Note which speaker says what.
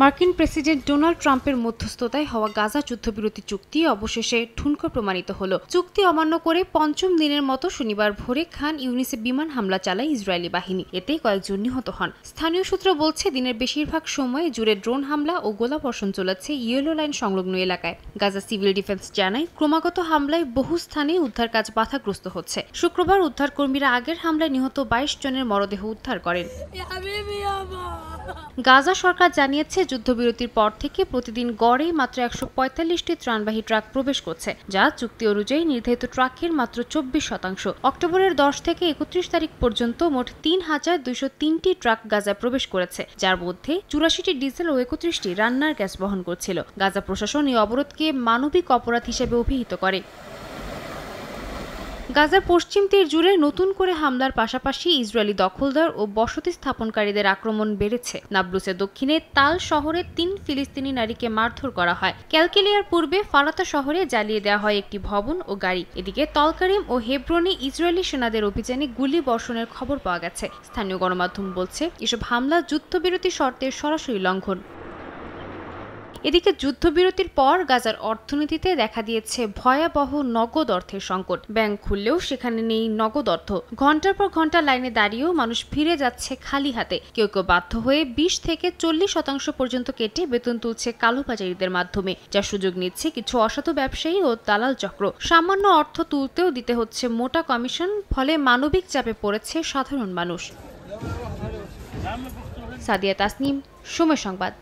Speaker 1: মার্কিন president Donald ট্রাম্পের মধ্যস্থতায় হওয়া গাজা যুদ্ধবিরতি চুক্তি অবশেষে ঠুনকো প্রমাণিত হল। চুক্তি অমান্য করে পঞ্চম দিনের মতো শনিবার ভোরে খান ইউনিসে বিমান হামলা চালায় ইসরায়েলি বাহিনী। এতে কয়েকজন নিহত হন। স্থানীয় সূত্র বলছে, দিনের বেশিরভাগ সময় জুড়ে ড্রোন হামলা ও গোলাবর্ষণ চলেছে ইয়েলো লাইন সংলগ্ন এলাকায়। গাজা সিভিল ডিফেন্স জানায়, ক্রমাগত হামলায় বহু স্থানে উদ্ধার কাজ বাধাগ্রস্ত হচ্ছে। শুক্রবার উদ্ধারকর্মীরা আগের হামলায় নিহত 22 জনের মরদেহ উদ্ধার করেন। গাজা সরকার জানিয়েছে, যুদ্ধবিরতির পর থেকে প্রতিদিন গড়ে মাত্র 145টি ত্রাণবাহী ট্রাক প্রবেশ করছে, যা চুক্তি অনুযায়ী নির্ধারিত ট্রাকের মাত্র 24%। অক্টোবরের 10 থেকে 31 তারিখ পর্যন্ত মোট 3203টি ট্রাক গাজায় প্রবেশ করেছে, যার মধ্যে 84টি ডিজেল ও 31টি রান্নার গ্যাস বহন করছিল। গাজা প্রশাসন এই অবরোধকে মানবিক অপরাধ হিসেবে অভিহিত করে। গাজার পশ্চিম তীর জুড়ে নতুন করে হামলার পাশাপাশি ইসরায়েলি দখলদার ও বসতি স্থাপনকারীদের আক্রমণ বেড়েছে। নাবলুসের দক্ষিণে তাল শহরে 3 ফিলিস্তিনি নারীকে মারধর করা হয়। ক্যালকিলিয়ার পূর্বে ফালাতা শহরে জ্বালিয়ে দেওয়া হয় একটি ভবন ও গাড়ি। এদিকে তলকারিম ও হেব্রনে ইসরায়েলি সেনাদের অভিযানে গুলি বর্ষণের খবর পাওয়া গেছে। স্থানীয় গণমাধ্যম বলছে, এসব হামলা যুদ্ধবিরতি শর্তের সরাসরি লঙ্ঘন। এদিকে যুদ্ধবিরতির পর গাজার অর্থনীতিতে দেখা দিয়েছে ভয়াবহ নগদ অর্থের সংকট। ব্যাংক খুললেও সেখানে নেই নগদ অর্থ। ঘন্টার পর ঘন্টা লাইনে দাঁড়িয়েও মানুষ ফিরে যাচ্ছে খালি হাতে। কেউ কেউ বাধ্য হয়ে 20 থেকে 40% পর্যন্ত কেটে বেতন তুলছে কালোবাজারিদের মাধ্যমে, যার সুযোগ নিচ্ছে কিছু অসাধু ব্যবসায়ী ও দালাল চক্র। সামান্য অর্থ তুলতেও দিতে হচ্ছে মোটা কমিশন, ফলে মানবিক চাপে পড়েছে সাধারণ মানুষ। সাদিয়া তাসনিম, সময় সংবাদ।